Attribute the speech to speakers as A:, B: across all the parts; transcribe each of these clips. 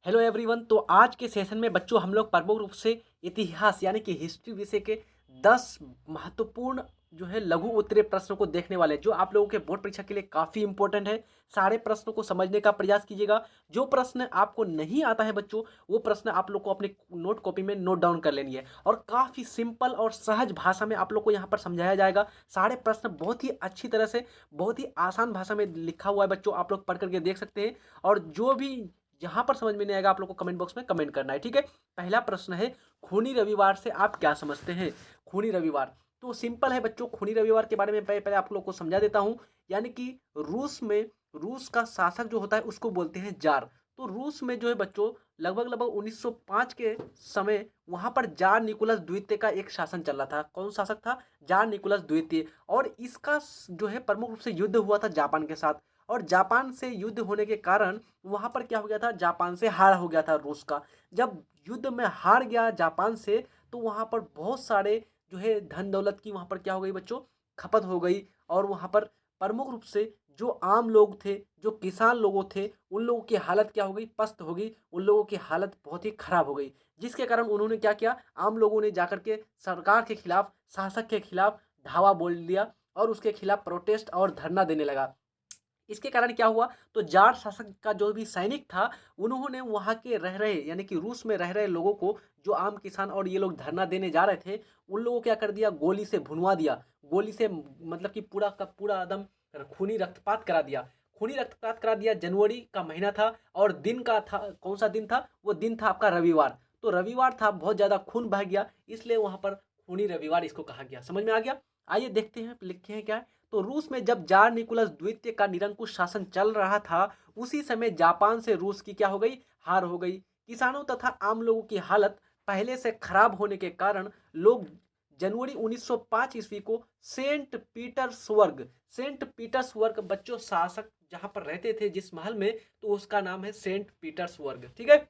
A: Hello everyone. तो आज के सेशन में बच्चों हम लोग प्रमुख रूप से इतिहास यानी कि हिस्ट्री विषय के 10 महत्वपूर्ण जो है लघु उत्तरीय प्रश्नों को देखने वाले हैं, जो आप लोगों के बोर्ड परीक्षा के लिए काफ़ी इंपॉर्टेंट है। सारे प्रश्नों को समझने का प्रयास कीजिएगा। जो प्रश्न आपको नहीं आता है बच्चों, वो प्रश्न आप लोग को अपने नोट कॉपी में नोट डाउन कर लेनी है और काफ़ी सिंपल और सहज भाषा में आप लोग को यहाँ पर समझाया जाएगा। सारे प्रश्न बहुत ही अच्छी तरह से, बहुत ही आसान भाषा में लिखा हुआ है बच्चों, आप लोग पढ़ करके देख सकते हैं। और जो भी जहां पर समझ में नहीं आएगा आप लोग को कमेंट बॉक्स में कमेंट करना है, ठीक है। पहला प्रश्न है, खूनी रविवार से आप क्या समझते हैं। खूनी रविवार तो सिंपल है बच्चों। खूनी रविवार के बारे में पहले आप लोग को समझा देता हूं। यानी कि रूस में रूस का शासक जो होता है उसको बोलते हैं जार। तो रूस में जो है बच्चों लगभग 1905 के समय वहां पर जार निकोलस द्वितीय का एक शासन चल रहा था। कौन शासक था? जार निकोलस द्वितीय। और इसका जो है प्रमुख रूप से युद्ध हुआ था जापान के साथ। और जापान से युद्ध होने के कारण वहां पर क्या हो गया था, जापान से हार हो गया था रूस का। जब युद्ध में हार गया जापान से, तो वहां पर बहुत सारे जो है धन दौलत की वहां पर क्या हो गई बच्चों, खपत हो गई। और वहां पर प्रमुख रूप से जो आम लोग थे, जो किसान लोगों थे, उन लोगों की हालत क्या हो गई, पस्त हो गई। उन लोगों की हालत बहुत ही खराब हो गई, जिसके कारण उन्होंने क्या किया, आम लोगों ने जाकर के सरकार के खिलाफ, शासक के खिलाफ धावा बोल दिया और उसके खिलाफ प्रोटेस्ट और धरना देने लगा। इसके कारण क्या हुआ, तो जार शासक का जो भी सैनिक था, उन्होंने वहां के रह रहे यानी कि रूस में रह रहे लोगों को, जो आम किसान और ये लोग धरना देने जा रहे थे, उन लोगों को क्या कर दिया, गोली से भुनवा दिया। गोली से मतलब कि पूरा का पूरा एकदम खूनी रक्तपात करा दिया। खूनी रक्तपात करा दिया। जनवरी का महीना था और दिन का था, कौन सा दिन था, वो दिन था आपका रविवार। तो रविवार था, बहुत ज्यादा खून बह गया, इसलिए वहां पर खूनी रविवार इसको कहा गया। समझ में आ गया? आइए देखते हैं लिखे हैं क्या है। तो रूस में जब जार निकोलस द्वितीय का निरंकुश शासन चल रहा था, उसी समय जापान से रूस की क्या हो गई, हार हो गई। किसानों तथा आम लोगों की हालत पहले से खराब होने के कारण लोग जनवरी 1905 ईस्वी को सेंट पीटर्सबर्ग बच्चों शासक जहां पर रहते थे जिस महल में, तो उसका नाम है सेंट पीटर्सबर्ग, ठीक है।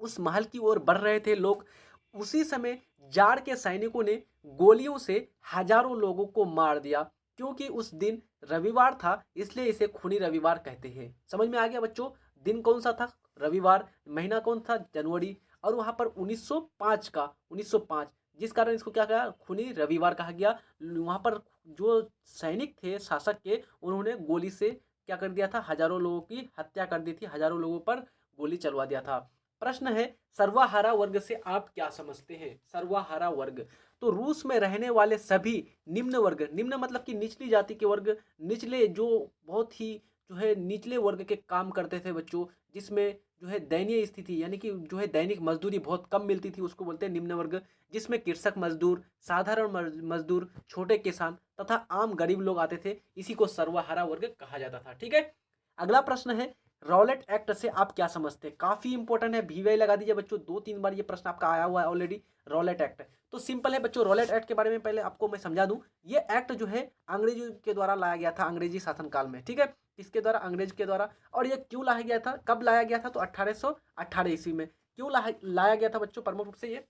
A: उस महल की ओर बढ़ रहे थे लोग। उसी समय जार के सैनिकों ने गोलियों से हजारों लोगों को मार दिया। क्योंकि उस दिन रविवार था, इसलिए इसे खूनी रविवार कहते हैं। समझ में आ गया बच्चों? दिन कौन सा था? रविवार। महीना कौन था? जनवरी। और वहां पर 1905, जिस कारण इसको क्या कहा, खूनी रविवार कहा गया। वहां पर जो सैनिक थे शासक के, उन्होंने गोली से क्या कर दिया था, हजारों लोगों की हत्या कर दी थी, हजारों लोगों पर गोली चलवा दिया था। प्रश्न है, सर्वहारा वर्ग से आप क्या समझते हैं। सर्वहारा वर्ग तो रूस में रहने वाले सभी निम्न वर्ग, निम्न मतलब कि निचली जाति के वर्ग, निचले जो बहुत ही जो है निचले वर्ग के काम करते थे बच्चों, जिसमें जो है दयनीय स्थिति यानी कि जो है दैनिक मजदूरी बहुत कम मिलती थी, उसको बोलते हैं निम्न वर्ग। जिसमें कृषक मजदूर, साधारण मजदूर, छोटे किसान तथा आम गरीब लोग आते थे। इसी को सर्वहारा वर्ग कहा जाता था, ठीक है। अगला प्रश्न है, रॉलेट एक्ट से आप क्या समझते हैं। काफी इंपॉर्टेंट है, वीवाई लगा दीजिए बच्चों, 2-3 बार ये प्रश्न आपका आया हुआ है ऑलरेडी। रॉलेट एक्ट तो सिंपल है बच्चों। रॉलेट एक्ट के बारे में पहले आपको मैं समझा दूं। ये एक्ट जो है अंग्रेजों के द्वारा लाया गया था, अंग्रेजी शासनकाल में, ठीक है। किसके द्वारा? अंग्रेज के द्वारा। और ये क्यों लाया गया था, कब लाया गया था, तो 1818 ईस्वी में। क्यों लाया गया था बच्चों? प्रमुख रूप से ये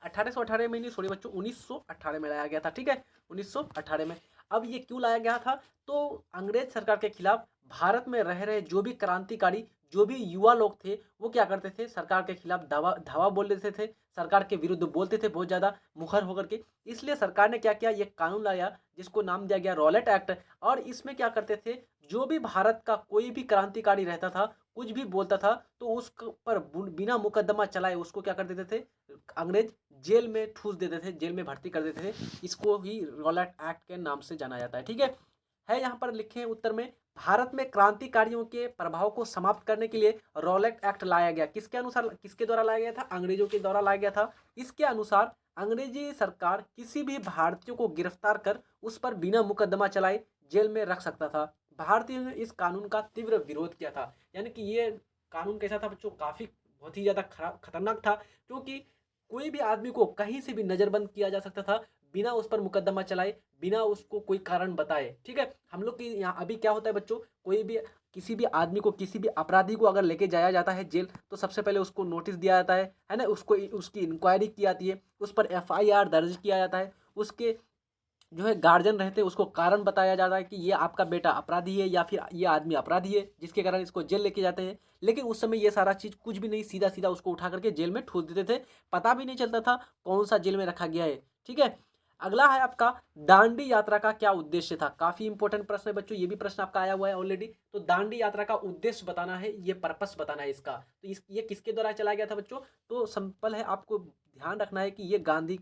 A: 1818 में नहीं, सॉरी बच्चों, 1918 में लाया गया था, ठीक है, 1918 में। अब ये क्यों लाया गया था, तो अंग्रेज सरकार के खिलाफ भारत में रह रहे जो भी क्रांतिकारी, जो भी युवा लोग थे, वो क्या करते थे, सरकार के खिलाफ धावा धावा बोल देते थे, सरकार के विरुद्ध बोलते थे बहुत ज्यादा मुखर होकर के। इसलिए सरकार ने क्या किया, ये कानून लाया जिसको नाम दिया गया रॉलेट एक्ट। और इसमें क्या करते थे, जो भी भारत का कोई भी क्रांतिकारी रहता था, कुछ भी बोलता था, तो उस पर बिना मुकदमा चलाए उसको क्या कर देते थे अंग्रेज, जेल में ठूस देते थे, जेल में भर्ती कर देते थे। इसको ही रॉलेट एक्ट के नाम से जाना जाता है, ठीक है। यहाँ पर लिखे हैं उत्तर में, भारत में क्रांतिकारियों के प्रभाव को समाप्त करने के लिए रॉलेट एक्ट लाया गया। किसके अनुसार, किसके द्वारा लाया गया था? अंग्रेजों के द्वारा लाया गया था। इसके अनुसार अंग्रेजी सरकार किसी भी भारतीय को गिरफ्तार कर उस पर बिना मुकदमा चलाए जेल में रख सकता था। भारतीयों ने इस कानून का तीव्र विरोध किया था। यानी कि ये कानून कैसा था बच्चों, काफी बहुत ही ज्यादा खतरनाक था। क्योंकि कोई भी आदमी को कहीं से भी नजरबंद किया जा सकता था, बिना उस पर मुकदमा चलाए, बिना उसको कोई कारण बताए, ठीक है। हम लोग की यहाँ अभी क्या होता है बच्चों, कोई भी किसी भी आदमी को, किसी भी अपराधी को अगर लेके जाया जाता है जेल, तो सबसे पहले उसको नोटिस दिया जाता है ना, उसको उसकी इंक्वायरी की जाती है, उस पर एफआईआर दर्ज किया जाता है, उसके जो है गार्जियन रहते हैं उसको कारण बताया जाता है कि ये आपका बेटा अपराधी है या फिर ये आदमी अपराधी है, जिसके कारण इसको जेल लेके जाते हैं। लेकिन उस समय ये सारा चीज़ कुछ भी नहीं, सीधा सीधा उसको उठा करके जेल में ठूस देते थे, पता भी नहीं चलता था कौन सा जेल में रखा गया है। ठीक है, अगला है आपका दांडी यात्रा का क्या उद्देश्य था। काफी इंपॉर्टेंट प्रश्न है बच्चों, ये भी प्रश्न आपका आया हुआ है ऑलरेडी। तो दांडी यात्रा का उद्देश्य बताना है, ये पर्पस बताना है इसका। तो ये किसके द्वारा चलाया गया था बच्चों? तो सिंपल है, आपको ध्यान रखना है कि ये गांधी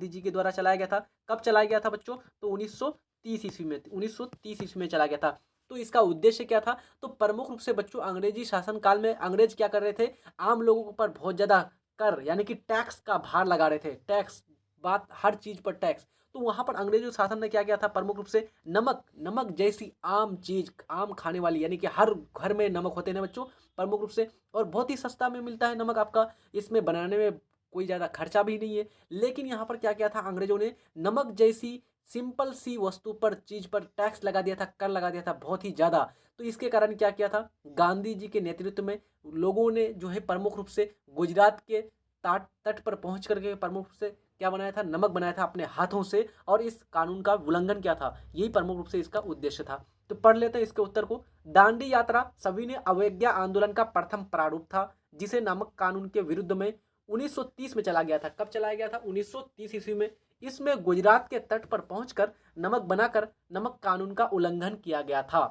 A: जी के द्वारा चलाया गया था। कब चलाया गया था बच्चों? तो 1930 ईस्वी में, 1930 ईस्वी में चला गया था। तो इसका उद्देश्य क्या था? तो प्रमुख रूप से बच्चों अंग्रेजी शासन काल में अंग्रेज क्या कर रहे थे, आम लोगों पर बहुत ज्यादा कर यानी कि टैक्स का भार लगा रहे थे। टैक्स, बात हर चीज पर टैक्स। तो वहां पर अंग्रेजों शासन ने क्या किया था, प्रमुख रूप से नमक जैसी आम चीज, आम खाने वाली, यानी कि हर घर में नमक होते हैं बच्चों, प्रमुख रूप से, और बहुत ही सस्ता में मिलता है नमक आपका, इसमें बनाने में कोई ज़्यादा खर्चा भी नहीं है। लेकिन यहाँ पर क्या किया था अंग्रेजों ने, नमक जैसी सिंपल सी वस्तु पर, चीज पर टैक्स लगा दिया था, कर लगा दिया था बहुत ही ज़्यादा। तो इसके कारण क्या किया था, गांधी जी के नेतृत्व में लोगों ने जो है प्रमुख रूप से गुजरात के तट पर पहुंच करके प्रमुख रूप से क्या बनाया था, नमक बनाया था अपने हाथों से, और इस कानून का उल्लंघन किया था। यही प्रमुख रूप से इसका उद्देश्य था। तो पढ़ लेते हैं इसके उत्तर को। दांडी यात्रा सविनय अवज्ञा आंदोलन का प्रथम प्रारूप था, जिसे नमक कानून के विरुद्ध में 1930 में चला गया था। कब चलाया गया था? 1930 ईस्वी में। इसमें गुजरात के तट पर पहुंचकर नमक बनाकर नमक कानून का उल्लंघन किया गया था।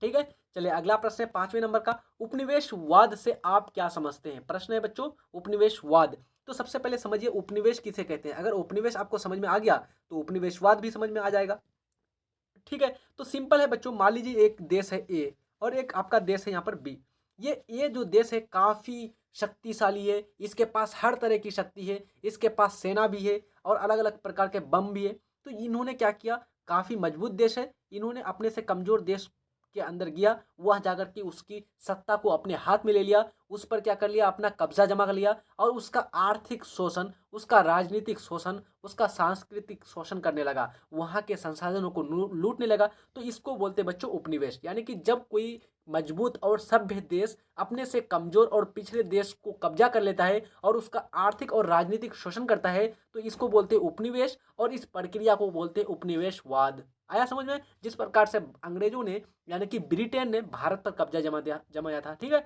A: ठीक है, चलिए अगला प्रश्न है 5वें नंबर का, उपनिवेशवाद से आप क्या समझते हैं। प्रश्न है बच्चों उपनिवेशवाद। तो सबसे पहले समझिए उपनिवेश किसे कहते हैं। अगर उपनिवेश आपको समझ में आ गया तो उपनिवेशवाद भी समझ में आ जाएगा। ठीक है, तो सिंपल है बच्चों, मान लीजिए एक देश है ए और एक आपका देश है यहाँ पर बी। ये ए जो देश है काफी शक्तिशाली है, इसके पास हर तरह की शक्ति है, इसके पास सेना भी है और अलग अलग प्रकार के बम भी है। तो इन्होंने क्या किया, काफी मजबूत देश है, इन्होंने अपने से कमजोर देश के अंदर गया, वह जाकर के उसकी सत्ता को अपने हाथ में ले लिया, उस पर क्या कर लिया, अपना कब्जा जमा कर लिया, और उसका आर्थिक शोषण, उसका राजनीतिक शोषण, उसका सांस्कृतिक शोषण करने लगा, वहाँ के संसाधनों को लूटने लगा। तो इसको बोलते बच्चों उपनिवेश। यानी कि जब कोई मजबूत और सभ्य देश अपने से कमजोर और पिछड़े देश को कब्जा कर लेता है और उसका आर्थिक और राजनीतिक शोषण करता है, तो इसको बोलते उपनिवेश, और इस प्रक्रिया को बोलते उपनिवेशवाद। आया समझ में? जिस प्रकार से अंग्रेजों ने यानी कि ब्रिटेन ने भारत पर कब्जा जमाया था। ठीक है,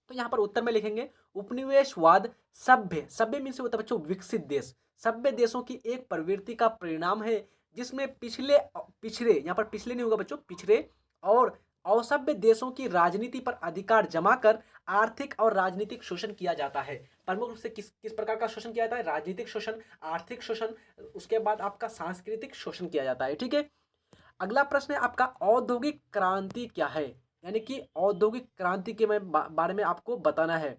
A: तो यहाँ पर उत्तर में लिखेंगे उपनिवेशवाद सभ्य मीन से होता है बच्चों विकसित देश। सभ्य देशों की एक प्रवृत्ति का परिणाम है जिसमें पिछड़े, यहाँ पर पिछले नहीं होगा बच्चों, पिछड़े और असभ्य देशों की राजनीति पर अधिकार जमा कर आर्थिक और राजनीतिक शोषण किया जाता है। प्रमुख रूप से किस किस प्रकार का शोषण किया जाता है? राजनीतिक शोषण, आर्थिक शोषण, उसके बाद आपका सांस्कृतिक शोषण किया जाता है। ठीक है, अगला प्रश्न है आपका औद्योगिक क्रांति क्या है। यानी कि औद्योगिक क्रांति के बारे में आपको बताना है।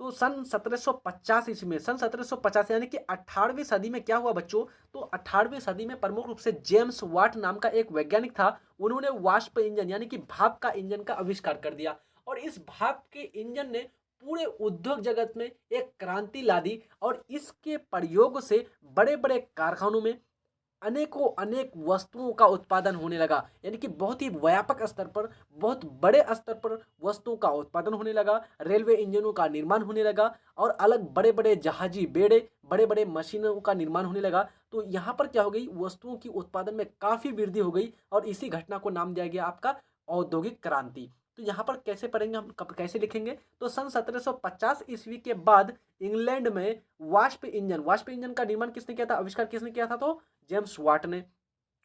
A: तो सन 1750 ईस्वी में, सन 1750 यानी कि 18वीं सदी में क्या हुआ बच्चों, तो 18वीं सदी में प्रमुख रूप से जेम्स वाट नाम का एक वैज्ञानिक था, उन्होंने वाष्प इंजन यानी कि भाप का इंजन का आविष्कार कर दिया। और इस भाप के इंजन ने पूरे उद्योग जगत में एक क्रांति ला दी, और इसके प्रयोग से बड़े बड़े कारखानों में अनेकों अनेक वस्तुओं का उत्पादन होने लगा। यानी कि बहुत ही व्यापक स्तर पर, बहुत बड़े स्तर पर वस्तुओं का उत्पादन होने लगा, रेलवे इंजनों का निर्माण होने लगा, और अलग बड़े बड़े जहाजी बेड़े, बड़े बड़े मशीनों का निर्माण होने लगा। तो यहाँ पर क्या हो गई, वस्तुओं की उत्पादन में काफ़ी वृद्धि हो गई, और इसी घटना को नाम दिया गया आपका औद्योगिक क्रांति। तो यहाँ पर कैसे पढ़ेंगे हम, कैसे लिखेंगे, तो सन 1750 ईस्वी के बाद इंग्लैंड में वाष्प इंजन का निर्माण किसने किया था, आविष्कार किसने किया था, तो जेम्स वाट ने।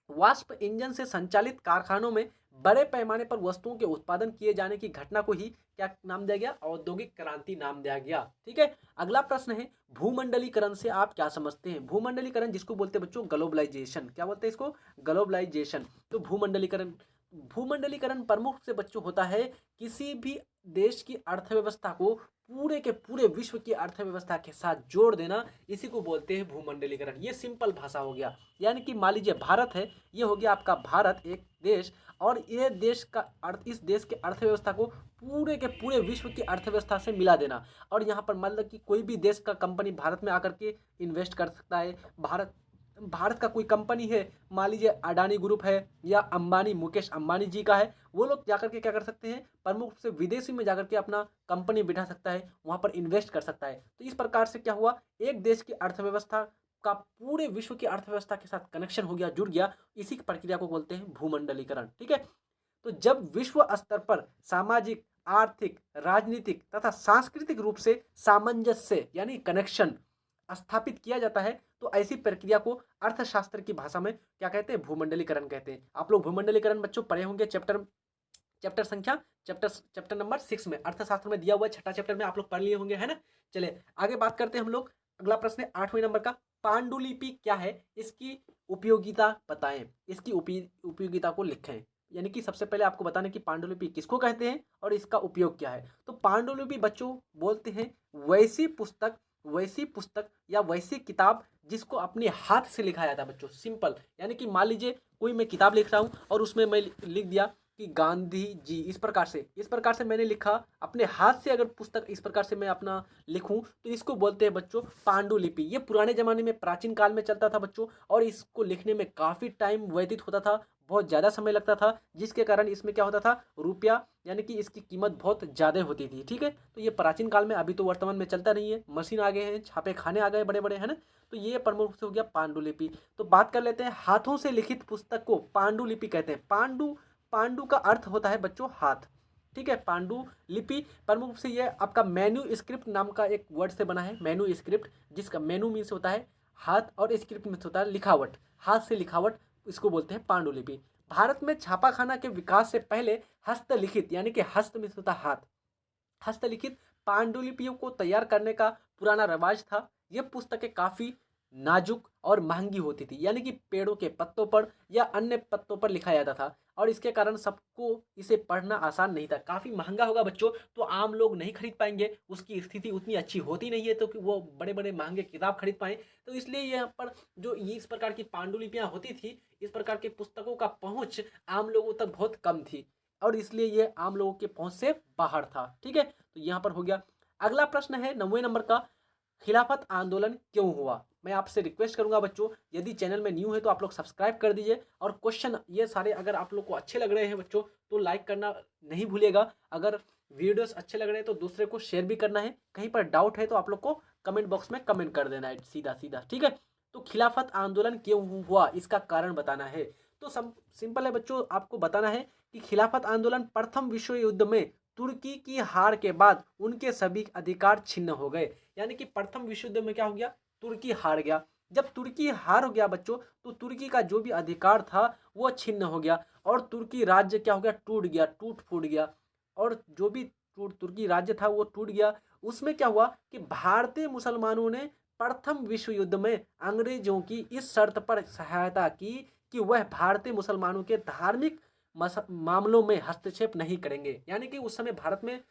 A: वाष्प इंजन से संचालित कारखानों में बड़े पैमाने पर वस्तुओं के उत्पादन किए जाने की घटना को ही क्या नाम दिया गया, औद्योगिक क्रांति नाम दिया गया। ठीक है, अगला प्रश्न है भूमंडलीकरण से आप क्या समझते हैं। भूमंडलीकरण जिसको बोलते हैं बच्चों ग्लोबलाइजेशन, क्या बोलते हैं इसको, ग्लोबलाइजेशन। तो भूमंडलीकरण प्रमुख से बच्चों होता है किसी भी देश की अर्थव्यवस्था को पूरे के पूरे विश्व की अर्थव्यवस्था के साथ जोड़ देना, इसी को बोलते हैं भूमंडलीकरण। ये सिंपल भाषा हो गया। यानी कि मान लीजिए भारत है, ये हो गया आपका भारत एक देश, और ये देश का इस देश के अर्थव्यवस्था को पूरे के पूरे विश्व की अर्थव्यवस्था से मिला देना। और यहाँ पर मतलब कि कोई भी देश का कंपनी भारत में आकर के इन्वेस्ट कर सकता है। भारत का कोई कंपनी है, मान लीजिए अडानी ग्रुप है या अंबानी, मुकेश अंबानी जी का है, वो लोग जाकर के क्या कर सकते हैं, प्रमुख रूप से विदेशी में जाकर के अपना कंपनी बिठा सकता है, वहाँ पर इन्वेस्ट कर सकता है। तो इस प्रकार से क्या हुआ, एक देश की अर्थव्यवस्था का पूरे विश्व की अर्थव्यवस्था के साथ कनेक्शन हो गया, जुड़ गया, इसी प्रक्रिया को बोलते हैं भूमंडलीकरण। ठीक है, तो जब विश्व स्तर पर सामाजिक, आर्थिक, राजनीतिक तथा सांस्कृतिक रूप से सामंजस्य यानी कनेक्शन स्थापित किया जाता है, तो ऐसी प्रक्रिया को अर्थशास्त्र की भाषा में क्या कहते हैं, भूमंडलीकरण कहते हैं। आप लोग भूमंडलीकरण बच्चों पढ़े होंगे, चैप्टर नंबर 6 में, अर्थशास्त्र में दिया हुआ है, छठा चैप्टर में आप लोग पढ़ लिए होंगे, है ना। चलिए आगे बात करते हैं हम लोग। अगला प्रश्न है 8वें नंबर का, पांडुलिपि क्या है, इसकी उपयोगिता बताएं, इसकी उपयोगिता को लिखें। यानी कि सबसे पहले आपको बताना कि पांडुलिपि किसको कहते हैं और इसका उपयोग क्या है। तो पांडुलिपि बच्चों बोलते हैं वैसी पुस्तक या वैसी किताब जिसको अपने हाथ से लिखा जाता है बच्चों, सिंपल। यानी कि मान लीजिए कोई मैं किताब लिख रहा हूँ और उसमें मैं लिख दिया कि गांधी जी, इस प्रकार से मैंने लिखा अपने हाथ से, अगर पुस्तक इस प्रकार से मैं अपना लिखूं तो इसको बोलते हैं बच्चों पांडुलिपि। ये पुराने जमाने में, प्राचीन काल में चलता था बच्चों, और इसको लिखने में काफ़ी टाइम व्यतीत होता था, बहुत ज़्यादा समय लगता था, जिसके कारण इसमें क्या होता था, रुपया यानी कि इसकी कीमत बहुत ज़्यादा होती थी। ठीक है, तो ये प्राचीन काल में, अभी तो वर्तमान में चलता नहीं है, मशीन आ गए हैं, छापे खाने आ गए बड़े बड़े, है ना। तो ये प्रमुख रूप से हो गया पांडुलिपि। तो बात कर लेते हैं, हाथों से लिखित पुस्तक को पांडुलिपि कहते हैं। पांडु का अर्थ होता है बच्चों हाथ। ठीक है, पांडु लिपि प्रमुख रूप से ये आपका मेन्यू स्क्रिप्ट नाम का एक वर्ड से बना है, मेन्यू स्क्रिप्ट, जिसका मेन्यू मीन्स होता है हाथ और स्क्रिप्ट मीन्स होता है लिखावट, हाथ से लिखावट, इसको बोलते हैं पांडुलिपि। भारत में छापाखाना के विकास से पहले हस्तलिखित यानी कि हस्त मीन्स होता है हाथ, हस्तलिखित पांडुलिपियों को तैयार करने का पुराना रिवाज था। ये पुस्तकें काफ़ी नाजुक और महंगी होती थी, यानी कि पेड़ों के पत्तों पर या अन्य पत्तों पर लिखा जाता था, और इसके कारण सबको इसे पढ़ना आसान नहीं था। काफ़ी महंगा होगा बच्चों, तो आम लोग नहीं खरीद पाएंगे, उसकी स्थिति उतनी अच्छी होती नहीं है तो कि वो बड़े बड़े महंगे किताब खरीद पाएँ। तो इसलिए यहाँ पर जो इस प्रकार की पांडुलिपियाँ होती थी, इस प्रकार की पुस्तकों का पहुँच आम लोगों तक बहुत कम थी, और इसलिए ये आम लोगों के पहुँच से बाहर था। ठीक है, तो यहाँ पर हो गया। अगला प्रश्न है 9वें नंबर का, खिलाफत आंदोलन क्यों हुआ। मैं आपसे रिक्वेस्ट करूंगा बच्चों, यदि चैनल में न्यू है तो आप लोग सब्सक्राइब कर दीजिए, और क्वेश्चन ये सारे अगर आप लोग को अच्छे लग रहे हैं बच्चों तो लाइक करना नहीं भूलिएगा। अगर वीडियोस अच्छे लग रहे हैं तो दूसरे को शेयर भी करना है। कहीं पर डाउट है तो आप लोग को कमेंट बॉक्स में कमेंट कर देना है, सीधा सीधा। ठीक है, तो खिलाफत आंदोलन क्यों हुआ, इसका कारण बताना है। तो सिंपल है बच्चों, आपको बताना है कि खिलाफत आंदोलन प्रथम विश्व युद्ध में तुर्की की हार के बाद उनके सभी अधिकार छिन्न हो गए। यानी कि प्रथम विश्व युद्ध में क्या हो गया, तुर्की हार गया। जब तुर्की हार हो गया बच्चों, तो तुर्की का जो भी अधिकार था वो छिन्न हो गया, और तुर्की राज्य क्या हो गया, टूट गया, टूट फूट गया, और जो भी तुर्की राज्य था वो टूट गया। उसमें क्या हुआ कि भारतीय मुसलमानों ने प्रथम विश्व युद्ध में अंग्रेजों की इस शर्त पर सहायता की कि वह भारतीय मुसलमानों के धार्मिक मामलों में हस्तक्षेप नहीं करेंगे। यानी कि उस समय भारत में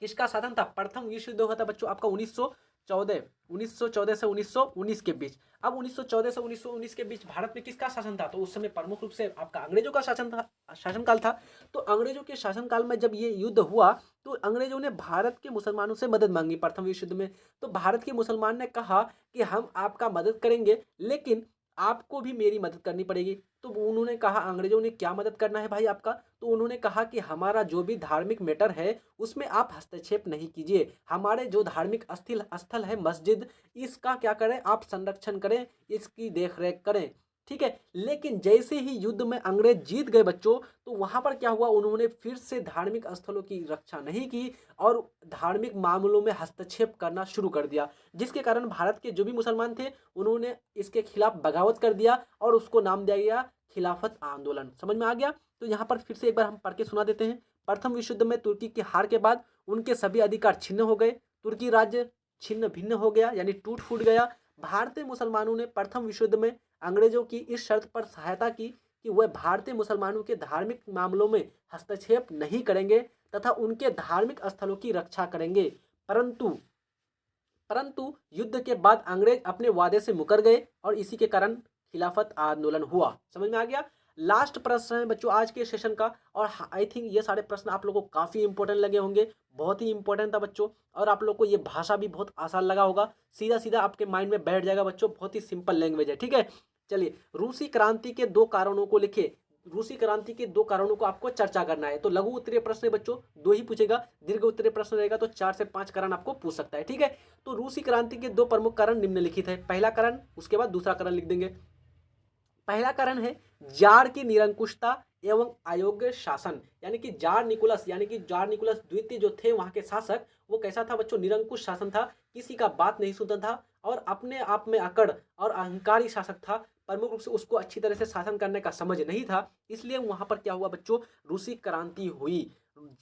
A: किसका शासन था, प्रथम विश्व युद्ध हुआ था बच्चों आपका 1914 से 1919 के बीच। अब 1914 से 1919 के बीच भारत में किसका शासन था, तो उस समय प्रमुख रूप से आपका अंग्रेजों का शासनकाल था। तो अंग्रेजों के शासनकाल में जब ये युद्ध हुआ तो अंग्रेजों ने भारत के मुसलमानों से मदद मांगी प्रथम विश्व युद्ध में। तो भारत के मुसलमान ने कहा कि हम आपका मदद करेंगे, लेकिन आपको भी मेरी मदद करनी पड़ेगी। तो उन्होंने कहा, अंग्रेजों ने क्या मदद करना है भाई आपका, तो उन्होंने कहा कि हमारा जो भी धार्मिक मैटर है उसमें आप हस्तक्षेप नहीं कीजिए, हमारे जो धार्मिक स्थल है मस्जिद, इसका क्या करें आप संरक्षण करें, इसकी देख रेख करें। ठीक है, लेकिन जैसे ही युद्ध में अंग्रेज जीत गए बच्चों, तो वहां पर क्या हुआ, उन्होंने फिर से धार्मिक स्थलों की रक्षा नहीं की और धार्मिक मामलों में हस्तक्षेप करना शुरू कर दिया, जिसके कारण भारत के जो भी मुसलमान थे उन्होंने इसके खिलाफ बगावत कर दिया और उसको नाम दिया गया खिलाफत आंदोलन। समझ में आ गया। तो यहाँ पर फिर से एक बार हम पढ़ के सुना देते हैं। प्रथम विश्व युद्ध में तुर्की की हार के बाद उनके सभी अधिकार छिन्न हो गए, तुर्की राज्य छिन्न भिन्न हो गया यानी टूट फूट गया। भारतीय मुसलमानों ने प्रथम विश्व युद्ध में अंग्रेजों की इस शर्त पर सहायता की कि वह भारतीय मुसलमानों के धार्मिक मामलों में हस्तक्षेप नहीं करेंगे तथा उनके धार्मिक स्थलों की रक्षा करेंगे। परंतु युद्ध के बाद अंग्रेज अपने वादे से मुकर गए और इसी के कारण खिलाफत आंदोलन हुआ। समझ में आ गया। लास्ट प्रश्न है बच्चों आज के सेशन का, और आई थिंक ये सारे प्रश्न आप लोगों को काफ़ी इंपॉर्टेंट लगे होंगे, बहुत ही इंपॉर्टेंट था बच्चों, और आप लोग को ये भाषा भी बहुत आसान लगा होगा, सीधा सीधा आपके माइंड में बैठ जाएगा बच्चों, बहुत ही सिंपल लैंग्वेज है। ठीक है, चलिए, रूसी क्रांति के 2 कारणों को लिखे। रूसी क्रांति के 2 कारणों को आपको चर्चा करना है। तो लघु उत्तरीय प्रश्न है बच्चों 2 ही पूछेगा, दीर्घ उत्तरीय प्रश्न रहेगा तो 4 से 5 कारण आपको पूछ सकता है। ठीक है, तो रूसी क्रांति के 2 प्रमुख कारण निम्नलिखित है। पहला कारण, उसके बाद दूसरा कारण लिख देंगे। पहला कारण है जार की निरंकुशता एवं अयोग्य शासन, यानी कि जार निकोलस द्वितीय जो थे वहां के शासक, वो कैसा था बच्चों, निरंकुश शासन था, किसी का बात नहीं सुनता था और अपने आप में अकड़ और अहंकारी शासक था। प्रमुख रूप से उसको अच्छी तरह से शासन करने का समझ नहीं था, इसलिए वहां पर क्या हुआ बच्चों, रूसी क्रांति हुई।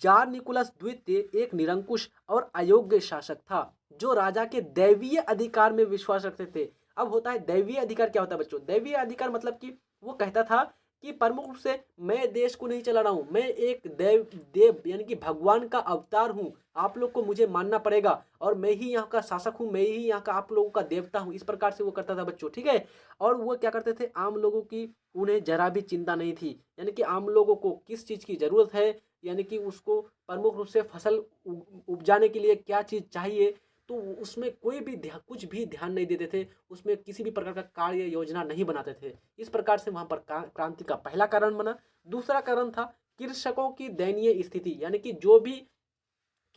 A: जार निकोलस द्वितीय एक निरंकुश और अयोग्य शासक था जो राजा के दैवीय अधिकार में विश्वास रखते थे। अब होता है दैवीय अधिकार, क्या होता है बच्चों, दैवीय अधिकार मतलब कि वो कहता था कि प्रमुख रूप से मैं देश को नहीं चला रहा हूं, मैं एक देव यानी कि भगवान का अवतार हूं, आप लोग को मुझे मानना पड़ेगा और मैं ही यहाँ का शासक हूं, मैं ही यहाँ का आप लोगों का देवता हूं, इस प्रकार से वो करता था बच्चों। ठीक है, और वो क्या करते थे, आम लोगों की उन्हें जरा भी चिंता नहीं थी, यानी कि आम लोगों को किस चीज़ की जरूरत है, यानी कि उसको प्रमुख रूप से फसल उपजाने के लिए क्या चीज़ चाहिए, तो उसमें कोई भी कुछ भी ध्यान नहीं देते थे, उसमें किसी भी प्रकार का कार्य योजना नहीं बनाते थे। इस प्रकार से वहां पर क्रांति का पहला कारण बना। दूसरा कारण था कृषकों की दयनीय स्थिति, यानी कि जो भी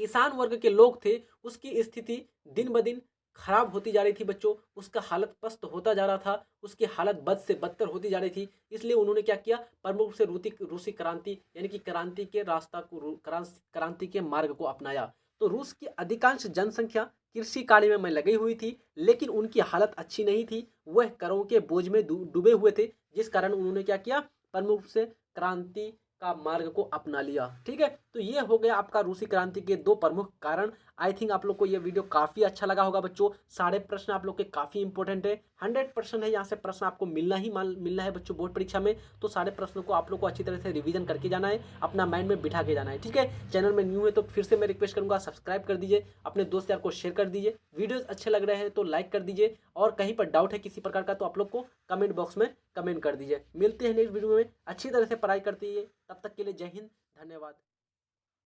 A: किसान वर्ग के लोग थे उसकी स्थिति दिन ब दिन खराब होती जा रही थी बच्चों, उसका हालत पस्त होता जा रहा था, उसकी हालत बद से बदतर होती जा रही थी। इसलिए उन्होंने क्या किया, प्रमुख रूप से रूसी क्रांति यानी कि क्रांति के रास्ता को क्रांति के मार्ग को अपनाया। तो रूस की अधिकांश जनसंख्या कृषि कार्य में लगी हुई थी, लेकिन उनकी हालत अच्छी नहीं थी, वह करों के बोझ में डूबे हुए थे, जिस कारण उन्होंने क्या किया, प्रमुख रूप से क्रांति का मार्ग को अपना लिया। ठीक है, तो ये हो गया आपका रूसी क्रांति के 2 प्रमुख कारण। आई थिंक आप लोग को ये वीडियो काफी अच्छा लगा होगा बच्चों, सारे प्रश्न आप लोग के काफी इंपॉर्टेंट है, 100% है, यहाँ से प्रश्न आपको मिलना है बच्चों बोर्ड परीक्षा में। तो सारे प्रश्नों को आप लोग को अच्छी तरह से रिवीजन करके जाना है, अपना माइंड में बिठा के जाना है। ठीक है, चैनल में न्यू है तो फिर से मैं रिक्वेस्ट करूंगा सब्सक्राइब कर दीजिए, अपने दोस्त यार को शेयर कर दीजिए, वीडियोज अच्छे लग रहे हैं तो लाइक कर दीजिए, और कहीं पर डाउट है किसी प्रकार का तो आप लोग को कमेंट बॉक्स में कमेंट कर दीजिए। मिलते हैं नेक्स्ट वीडियो में, अच्छी तरह से पढ़ाई करती है, तब तक के लिए जय हिंद, धन्यवाद।